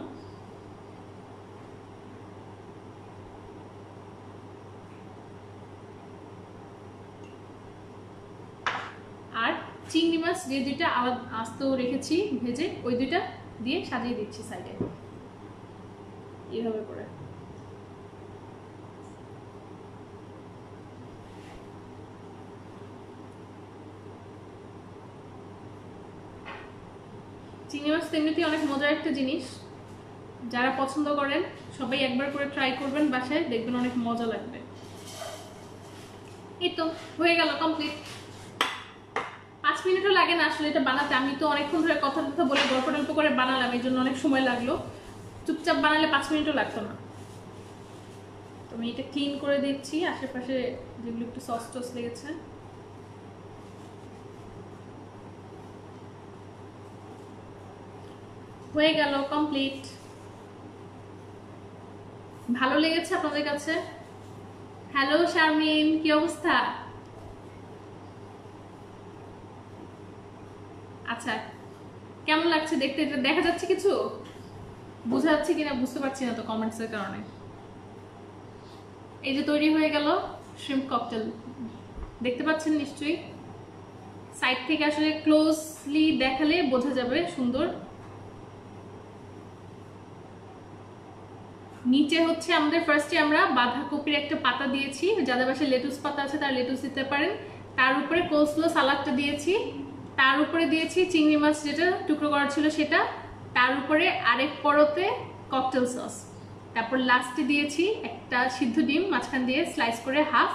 আর চিংড়ি মাছ যে দুইটা আস্ত রেখেছি ভেজে, ওই দুইটা দিয়ে সাজিয়ে দিচ্ছি সাইডে এইভাবে করে। চিংড়ি মাছ এমনিতেই অনেক মজার একটা জিনিস, যারা পছন্দ করেন সবাই একবার করে ট্রাই করবেন বাসায়, দেখবেন অনেক মজা লাগবে। এই তো হয়ে গেল কমপ্লিট। 5 মিনিটও লাগে না আসলে এটা বানাতে। আমি তো অনেকক্ষণ ধরে কথা বলে গল্প টল্প করে বানালাম, এই জন্য অনেক সময় লাগলো। চুপচাপ বানালে 5 মিনিটও লাগতো না। তো আমি এটা ক্লিন করে দিচ্ছি আশেপাশে যেগুলো একটু সস টস লেগেছে। হয়ে গেল কমপ্লিট। ভালো লেগেছে আপনাদের কাছে? হ্যালো শারমিন, কি অবস্থা? আচ্ছা, কেমন লাগছে দেখতে? এটা দেখা যাচ্ছে কিছু? বোঝা যাচ্ছে কিনা বুঝতে পারছি না তো কমেন্টসের কারণে। এই যে তৈরি হয়ে গেল শ্রিম্প ককটেল, দেখতে পাচ্ছেন নিশ্চয়ই। সাইড থেকে আসলে ক্লোজলি দেখালে বোঝা যাবে সুন্দর। নিচে হচ্ছে আমাদের ফার্স্টে আমরা বাঁধাকপির একটা পাতা দিয়েছি, যাদের বাসায় লেটুস পাতা আছে তারা লেটুস দিতে পারেন। তার উপরে কোলস্লো সালাডটা দিয়েছি, তার উপরে দিয়েছি চিংড়ি মাছ যেটা টুকরো করা ছিল সেটা, তার উপরে আরেক পরতে ককটেল সস, তারপর লাস্টে দিয়েছি একটা সিদ্ধ ডিম মাঝখান দিয়ে স্লাইস করে হাফ,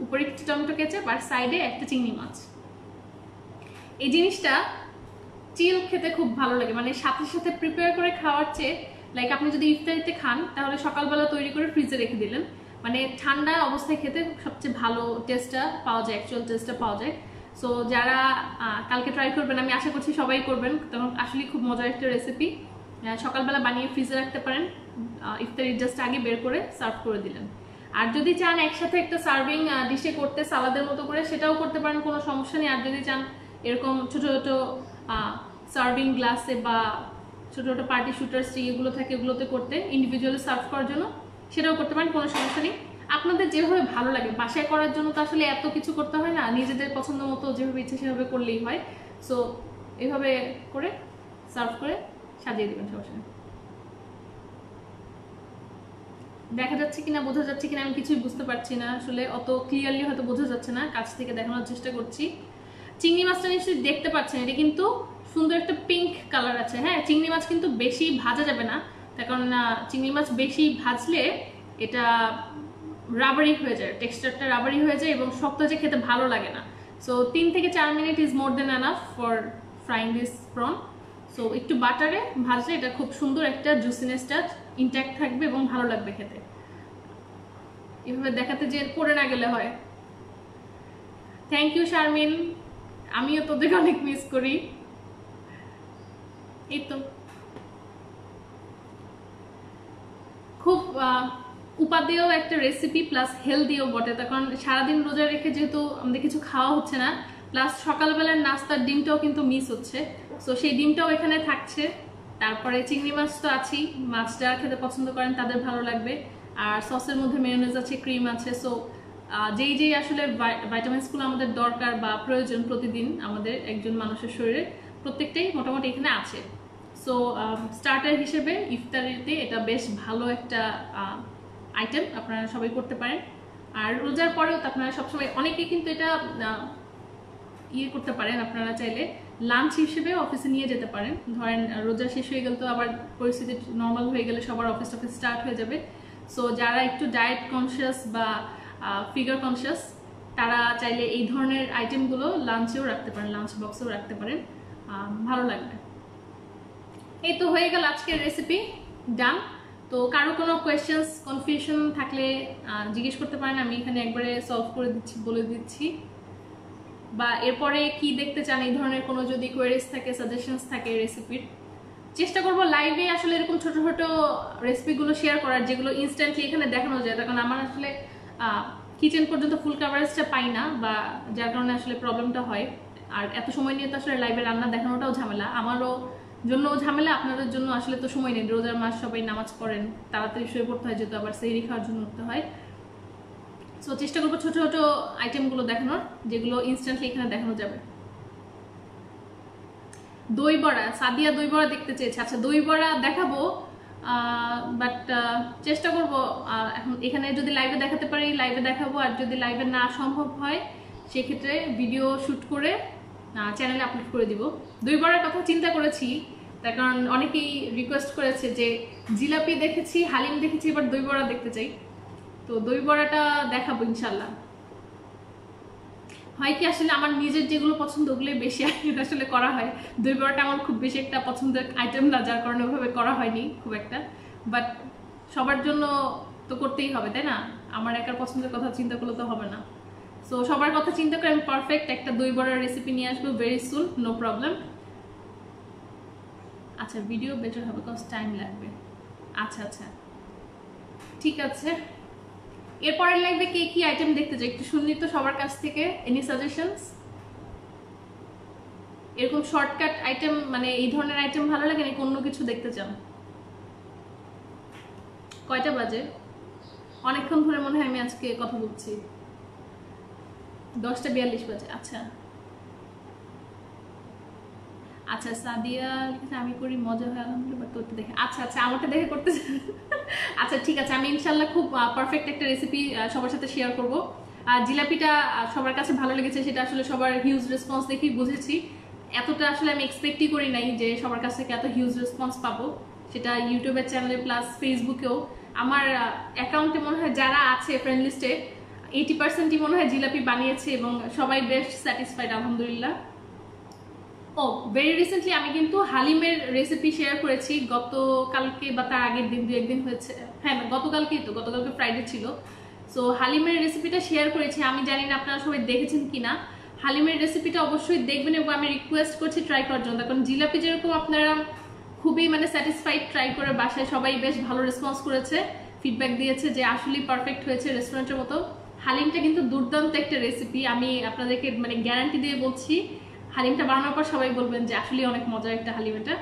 উপরে একটু টমেটো কেচাপ আর সাইডে একটা চিংড়ি মাছ। এই জিনিসটা চিল খেতে খুব ভালো লাগে, মানে সাথে সাথে প্রিপেয়ার করে খাওয়ার চেয়ে লাইক আপনি যদি ইফতারিতে খান তাহলে সকালবেলা তৈরি করে ফ্রিজে রেখে দিলেন, মানে ঠান্ডা অবস্থায় খেতে সবচেয়ে ভালো টেস্টটা পাওয়া যায়, অ্যাকচুয়াল টেস্টটা পাওয়া যায়। সো যারা কালকে ট্রাই করবেন, আমি আশা করছি সবাই করবেন, কারণ আসলে খুব মজার একটা রেসিপি। সকালবেলা বানিয়ে ফ্রিজে রাখতে পারেন, ইফতারির জাস্ট আগে বের করে সার্ভ করে দিলেন। আর যদি চান একসাথে একটা সার্ভিং ডিশে করতে সালাদের মতো করে, সেটাও করতে পারেন, কোনো সমস্যা নেই। আর যদি চান এরকম ছোট ছোট সার্ভিং গ্লাসে বা ছোট ছোট পার্টি শুটার্স এগুলো থাকে এগুলোতে করতে, ইন্ডিভিজুয়ালি সার্ভ করার জন্য, সেটাও করতে পারেন, কোনো সমস্যা নেই। আপনাদের যেভাবে ভালো লাগে, বাসায় করার জন্য তো আসলে এত কিছু করতে হয় না, নিজেদের পছন্দ মতো যেভাবে ইচ্ছে সেভাবে করলেই হয়। সো এভাবে করে সার্ভ করে সাজিয়ে দেবেন সবার সাথে। দেখা যাচ্ছে কিনা বোঝা যাচ্ছে কিনা আমি কিছুই বুঝতে পারছি না, আসলে অত ক্লিয়ারলি হয়তো বোঝা যাচ্ছে না, কাছ থেকে দেখানোর চেষ্টা করছি। চিংড়ি মাছটা নিশ্চয়ই দেখতে পাচ্ছেন, এটা কিন্তু সুন্দর একটা পিঙ্ক কালার আছে। হ্যাঁ, চিংড়ি মাছ কিন্তু বেশি ভাজা যাবে না, তার কারণ চিংড়ি মাছ বেশি ভাজলে এটা রাবারি হয়ে যায়, টেক্সচারটা রাবারি হয়ে যায় এবং শক্ত যে খেতে ভালো লাগে না। সো 3 থেকে 4 minute is more than enough for frying this prawn. So একটু বাটারে ভাজলে এটা খুব সুন্দর একটা জুসিনেসটা ইনট্যাক্ট থাকবে এবং ভালো লাগবে খেতে। এভাবে দেখাতে যে পড়ে না গেলে হয়। থ্যাংক ইউ শারমিন, আমিও তোদেরকে অনেক মিস করি। এই তো খুব উপাদেয় একটা রেসিপি প্লাস হেলদিও বটে, তার কারণ সারাদিন রোজা রেখে যেহেতু আমাদের কিছু খাওয়া হচ্ছে না, প্লাস সকালবেলার নাস্তার ডিমটাও কিন্তু মিস হচ্ছে। সো সেই ডিমটাও এখানে থাকছে, তারপরে চিংড়ি মাছ তো আছেই, মাছ যারা খেতে পছন্দ করেন তাদের ভালো লাগবে, আর সসের মধ্যে মেয়োনেজ আছে, ক্রিম আছে। সো যেই যেই আসলে ভাইটামিনসগুলো আমাদের দরকার বা প্রয়োজন প্রতিদিন আমাদের একজন মানুষের শরীরে, প্রত্যেকটাই মোটামুটি এখানে আছে। সো স্টার্টার হিসেবে ইফতারিতে এটা বেশ ভালো একটা আইটেম, আপনারা সবাই করতে পারেন। আর রোজার পরেও তো আপনারা সবসময় অনেকেই কিন্তু এটা ইয়ে করতে পারেন, আপনারা চাইলে লাঞ্চ হিসেবে অফিসে নিয়ে যেতে পারেন। ধরেন রোজা শেষ হয়ে গেলে তো আবার পরিস্থিতি নর্মাল হয়ে গেলে সবার অফিস স্টার্ট হয়ে যাবে। সো যারা একটু ডায়েট কনসিয়াস বা ফিগার কনসিয়াস তারা চাইলে এই ধরনের আইটেমগুলো লাঞ্চেও রাখতে পারেন, লাঞ্চ বক্সেও রাখতে পারেন, ভালো লাগবে। এই তো হয়ে গেল আজকের রেসিপি, ডান। তো কারো কোনো কোয়েশ্চেন্স কনফিউশন থাকলে জিজ্ঞেস করতে পারেন, আমি এখানে একবারে সলভ করে দিচ্ছি, বলে দিচ্ছি। বা এরপরে কি দেখতে চান এই ধরনের কোনো যদি কোয়েরিজ থাকে, সাজেশনস থাকে রেসিপির, চেষ্টা করব লাইভে আসলে এরকম ছোট ছোট রেসিপিগুলো শেয়ার করার, যেগুলো ইনস্ট্যান্টলি এখানে দেখানো যায়। কারণ আমার আসলে কিচেন পর্যন্ত ফুল কাভারেজটা পাই না, বা যার কারণে আসলে প্রবলেমটা হয়। আর এত সময় নিয়ে তো আসলে লাইভে রান্না দেখানোটাও ঝামেলা, আমারও জন্যও ঝামেলা, আপনাদের জন্য আসলে তো সময় নেই। রোজার মাস, সবাই নামাজ পড়েন, তাড়াতাড়ি শুয়ে পড়তে হয়, যেহেতু আবার সেহরি খাওয়ার জন্য উঠতে হয়। সো চেষ্টা করবো ছোট ছোট আইটেমগুলো দেখানোর, যেগুলো ইনস্ট্যান্টলি এখানে দেখানো যাবে। দই বড়া, সাদিয়া দই বড়া দেখতে চেয়েছে। আচ্ছা, দই বড়া দেখাবো, বাট চেষ্টা করব এখন এখানে যদি লাইভে দেখাতে পারি লাইভে দেখাবো, আর যদি লাইভে না সম্ভব হয় সেক্ষেত্রে ভিডিও শ্যুট করে চ্যানেলে আপলোড করে দিব। দই বড়ার কথা চিন্তা করেছি, তার কারণ অনেকেই রিকোয়েস্ট করেছে যে জিলাপি দেখেছি, হালিম দেখেছি, এবার দই বড়া দেখতে চাই। তো দই বড়াটা দেখাবো ইনশাল্লাহ। হয় কি, আসলে আমার নিজের যেগুলো পছন্দ ওগুলো বেশি আসলে করা হয়। দই বড়াটা আমার খুব বেশি একটা পছন্দের আইটেম না, যার কারণে ওইভাবে করা হয়নি খুব একটা। বাট সবার জন্য তো করতেই হবে, তাই না? আমার একার পছন্দের কথা চিন্তা করলে তো হবে না। সো সবার কথা চিন্তা করে আমি পারফেক্ট একটা দই বড়ার রেসিপি নিয়ে আসবো ভেরি সুন, নো প্রবলেম। আচ্ছা, ভিডিও বেটার হবে, কজ টাইম লাগবে। আচ্ছা আচ্ছা, ঠিক আছে। এরপরের লাইভে কে কি আইটেম দেখতে চাই একটু শুনলি তো সবার কাছ থেকে। Any suggestions? এরকম শর্টকাট আইটেম, মানে এই ধরনের আইটেম ভালো লাগে নাকি অন্য কিছু দেখতে চান? কয়টা বাজে? অনেকক্ষণ ধরে মনে হয় আমি আজকে কথা বলছি। 10:42 বাজে। আচ্ছা আচ্ছা, সাদিয়া আমি করি, মজা হয় আলহামদুলিল্লাহ, তোরটা দেখে। আচ্ছা আচ্ছা, আমারটা দেখে করতে আচ্ছা ঠিক আছে, আমি ইনশাল্লাহ খুব পারফেক্ট একটা রেসিপি সবার সাথে শেয়ার করব। আর জিলাপিটা সবার কাছে ভালো লেগেছে, সেটা আসলে সবার হিউজ রেসপন্স দেখেই বুঝেছি। এতটা আসলে আমি এক্সপেক্টই করি নাই যে সবার কাছ থেকে এত হিউজ রেসপন্স পাবো, সেটা ইউটিউবের চ্যানেলে প্লাস ফেসবুকেও। আমার অ্যাকাউন্টে মনে হয় যারা আছে ফ্রেন্ড লিস্টে 80%ই মনে হয় জিলাপি বানিয়েছে, এবং সবাই বেশ স্যাটিসফাইড আলহামদুলিল্লাহ। ও, ভেরি রিসেন্টলি আমি কিন্তু হালিমের রেসিপি শেয়ার করেছি গতকালকে বা তার আগের দিন, 2-1 দিন হয়েছে। হ্যাঁ, গতকালকেই তো, গতকালকে ফ্রাইডে ছিল। সো হালিমের রেসিপিটা শেয়ার করেছি, আমি জানি না আপনারা সবাই দেখেছেন কিনা। হালিমের রেসিপিটা অবশ্যই দেখবেন, এবং আমি রিকোয়েস্ট করছি ট্রাই করার জন্য। কারণ জিলাপি যেরকম আপনারা খুবই মানে স্যাটিসফাইড ট্রাই করে বাসায়, সবাই বেশ ভালো রেসপন্স করেছে, ফিডব্যাক দিয়েছে যে আসলেই পারফেক্ট হয়েছে রেস্টুরেন্টের মতো। হালিমটা কিন্তু দুর্দান্ত একটা রেসিপি, আমি আপনাদেরকে মানে গ্যারান্টি দিয়ে বলছি। হালিমটা বানানোর পর সবাই বলবেন যে আসলে অনেক মজার একটা হালিম এটা।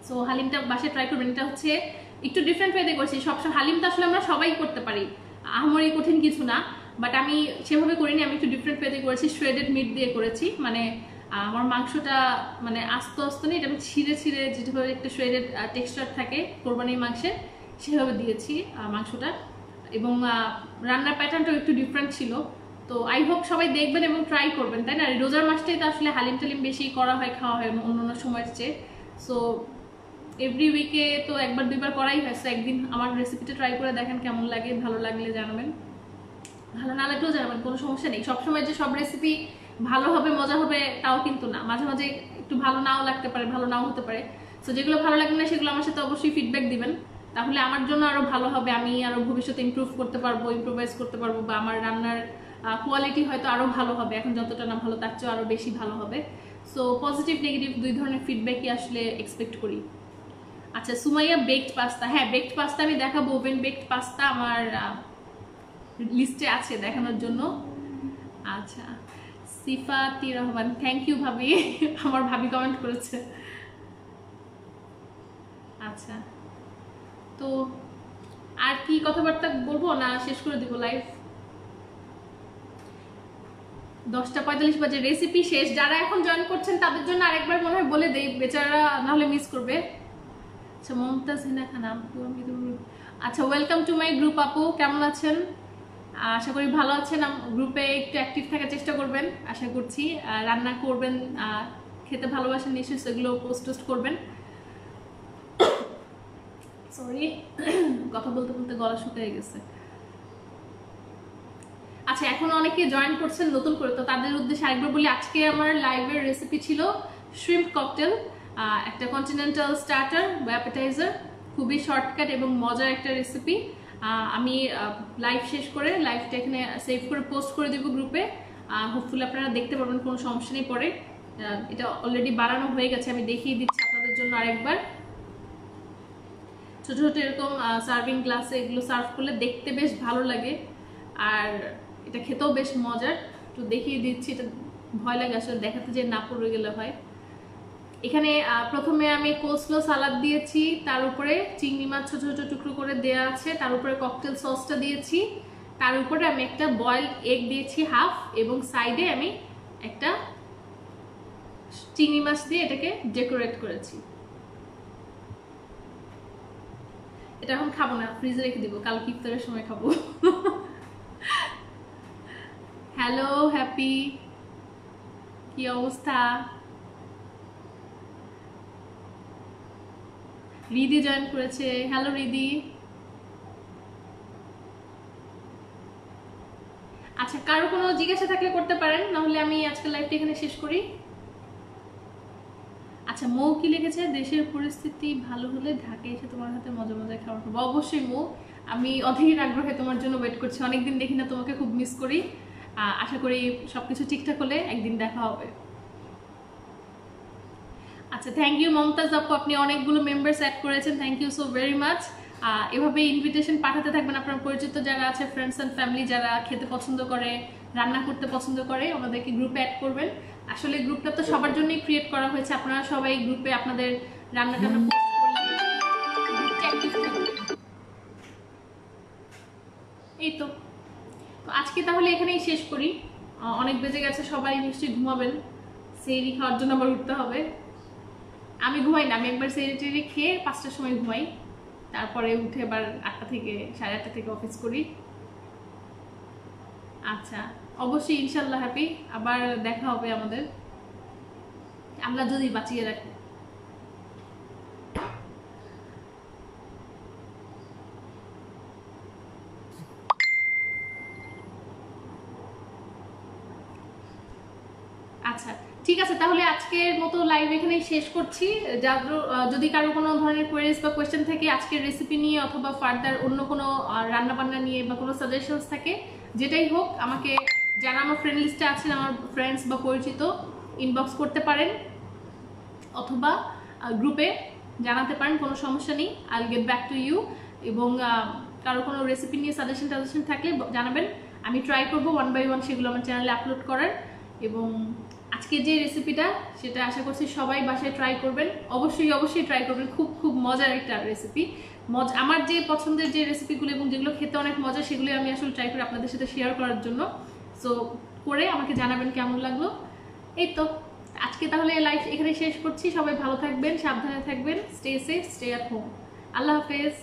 সো হালিমটা বাসায় ট্রাই করবেন। এটা হচ্ছে একটু ডিফারেন্ট ওয়েতে করছি। সবসময় হালিমটা আসলে আমরা সবাই করতে পারি, আহামরি কঠিন কিছু না, বাট আমি সেভাবে করিনি, আমি একটু ডিফারেন্ট ওয়েতে করেছি। শ্রেডেড মিট দিয়ে করেছি, মানে আমার মাংসটা মানে আস্তে আস্তে নেই, এটা আমি ছিঁড়ে ছিঁড়ে যেভাবে একটা শ্রেডেড টেক্সচার থাকে কোরবানির মাংসে, সেভাবে দিয়েছি মাংসটা। এবং রান্নার প্যাটার্নটাও একটু ডিফারেন্ট ছিল। তো আই হোপ সবাই দেখবেন এবং ট্রাই করবেন, তাই না? রোজার মাসটাই তো আসলে হালিম টালিম বেশি করা হয়, খাওয়া হয় অন্য সময়ের চেয়ে। সো এভরি উইকে তো একবার দুইবার করাই হয়। সো একদিন আমার রেসিপিটা ট্রাই করে দেখেন কেমন লাগে, ভালো লাগলে জানাবেন, ভালো না লাগলেও জানাবেন, কোনো সমস্যা নেই। সবসময় যে সব রেসিপি ভালো হবে, মজা হবে তাও কিন্তু না, মাঝে মাঝে একটু ভালো নাও লাগতে পারে, ভালো নাও হতে পারে। সো যেগুলো ভালো লাগবে না সেগুলো আমার সাথে অবশ্যই ফিডব্যাক দিবেন, তাহলে আমার জন্য আরো ভালো হবে, আমি আরো ভবিষ্যতে ইমপ্রুভ করতে পারবো, ইম্প্রোভাইজ করতে পারবো, বা আমার রান্নার কোয়ালিটি হয়তো আরো ভালো হবে, এখন যতটা না ভালো তার চেয়ে আরো বেশি ভালো হবে। সো পজিটিভ নেগেটিভ দুই ধরনের ফিডব্যাকই আসলে এক্সপেক্ট করি। আচ্ছা, সুমাইয়া বেকড পাস্তা, হ্যাঁ বেকড পাস্তা আমি দেখাবো। ওভেন বেকড পাস্তা আমার লিস্টে আছে দেখানোর জন্য। আচ্ছা, সিফাতি রহমান, থ্যাংক ইউ ভাবি, আমার ভাবি কমেন্ট করেছে। আচ্ছা, তো আর কি কথাবার্তা বলবো, না শেষ করে দিব লাইভ? 10:45 বাজে, রেসিপি শেষ। যারা এখন জয়েন করছেন তাদের জন্য আরেকবার মনে হয় বলে দেই, বেচারা নাহলে মিস করবে। আচ্ছা, মমতাজ হিনা খান আপু, আচ্ছা ওয়েলকাম টু মাই গ্রুপ আপু, কেমন আছেন? আশা করি ভালো আছেন। গ্রুপে একটু অ্যাক্টিভ থাকার চেষ্টা করবেন, আশা করছি। রান্না করবেন, খেতে ভালোবাসেন নিশ্চয়ই, সেগুলো পোস্ট করবেন। সরি, কথা বলতে বলতে গলা শুকিয়ে গেছে। আচ্ছা, এখন অনেকে জয়েন করছেন নতুন করে, তো তাদের উদ্দেশ্যে আরেকবার বলি, আজকে আমার লাইভের রেসিপি ছিল শ্রিম্প ককটেল, একটা কন্টিনেন্টাল স্টার্টার বা অ্যাপেটাইজার, খুবই শর্টকাট এবং মজার একটা রেসিপি। আমি লাইভ শেষ করে লাইভটা এখানে সেভ করে পোস্ট করে দেবো গ্রুপে, হোপফুলি আপনারা দেখতে পারবেন, কোনো সমস্যা নেই পরে। এটা অলরেডি বানানো হয়ে গেছে, আমি দেখিয়ে দিচ্ছি আপনাদের জন্য আরেকবার। ছোট ছোট এরকম সার্ভিং গ্লাসে এগুলো সার্ভ করলে দেখতে বেশ ভালো লাগে, আর এটা খেতেও বেশ মজার। একটু দেখিয়ে দিচ্ছি, এটা ভয় লাগে আসলে দেখাতে যে না পড়ে গেলে হয়। এখানে প্রথমে আমি কোসলো সালাদ দিয়েছি, তার উপরে চিংড়ি মাছ ছোট ছোট টুকরো করে দেওয়া আছে, তার উপরে ককটেল সসটা দিয়েছি, তার উপরে আমি একটা বয়েলড এগ দিয়েছি হাফ, এবং সাইডে আমি একটা চিংড়ি মাছ দিয়ে এটাকে ডেকোরেট করেছি। এটা এখন খাবো না, ফ্রিজে রেখে দিব, কালকে ইফতারের সময় খাবো। হ্যালো হ্যাপি, কি অবস্থা? রিদি জয়েন করেছে, হ্যালো রিদি। আচ্ছা, কারো কোনো জিজ্ঞাসা থাকলে করতে পারেন, নাহলে আমি আজকে লাইভটা এখানে শেষ করি। আচ্ছা, মৌ কি লিখেছে, দেশের পরিস্থিতি ভালো হলে ঢাকায় এসে তোমার হাতে মজা মজা খাবার খাবো। অবশ্যই মৌ, আমি অধীর আগ্রহে তোমার জন্য ওয়েট করছি, অনেকদিন দেখি না তোমাকে, খুব মিস করি। আশা করি সবকিছু ঠিকঠাক হলে একদিন দেখা হবে। আচ্ছা, থ্যাংক ইউ মমতাজ আপু, আপনি অনেকগুলো মেম্বার্স অ্যাড করেছেন, thank you so very much. এভাবে ইনভিটেশন পাঠাতে থাকবেন, আপনার পরিচিত যারা আছে, ফ্রেন্ডস অ্যান্ড ফ্যামিলি যারা খেতে পছন্দ করে, রান্না করতে পছন্দ করে, ওনাদেরকে গ্রুপে অ্যাড করবেন। আসলে গ্রুপটা তো সবার জন্যই ক্রিয়েট করা হয়েছে, আপনারা সবাই গ্রুপে আপনাদের রান্না টান্না পোস্ট করলে গ্রুপটা অ্যাক্টিভ থাকবে। এই তো আজকে তাহলে এখানেই শেষ করি, অনেক বেজে গেছে, সবাই নিশ্চয়ই ঘুমাবেন, সেহরি খাওয়ার জন্য আবার উঠতে হবে। আমি ঘুমাই না, আমি একবার সেহরি টেরি খেয়ে 5টার সময় ঘুমাই, তারপরে উঠে আবার 8টা থেকে 8:30 থেকে অফিস করি। আচ্ছা, অবশ্যই ইনশাল্লাহ হ্যাপি, আবার দেখা হবে আমাদের, আল্লাহ যদি বাঁচিয়ে রাখে। আচ্ছা ঠিক আছে, তাহলে আজকের মতো লাইভ এখানেই শেষ করছি। যদি কারো কোনো ধরনের কোয়েরিজ বা কোয়েশ্চেন থাকে আজকের রেসিপি নিয়ে, অথবা ফার্দার অন্য কোনো রান্নাবান্না নিয়ে বা কোনো সাজেশনস থাকে, যেটাই হোক আমাকে যারা আমার ফ্রেন্ড লিস্টে আছেন, আমার ফ্রেন্ডস বা পরিচিত, ইনবক্স করতে পারেন অথবা গ্রুপে জানাতে পারেন, কোনো সমস্যা নেই, I will get back to you. এবং কারো কোনো রেসিপি নিয়ে সাজেশন থাকলে জানাবেন, আমি ট্রাই করবো 1 by 1 সেগুলো আমার চ্যানেলে আপলোড করার। এবং আজকে যে রেসিপিটা, সেটা আশা করছি সবাই বাসায় ট্রাই করবেন, অবশ্যই ট্রাই করবেন, খুব খুব মজার একটা রেসিপি। আমার যে পছন্দের যে রেসিপিগুলো এবং যেগুলো খেতে অনেক মজা, সেগুলো আমি আসলে ট্রাই করি আপনাদের সাথে শেয়ার করার জন্য। সো করে আমাকে জানাবেন কেমন লাগলো। এই তো আজকে তাহলে লাইভ এখানে শেষ করছি, সবাই ভালো থাকবেন, সাবধানে থাকবেন, stay safe, stay at home, আল্লাহ হাফেজ।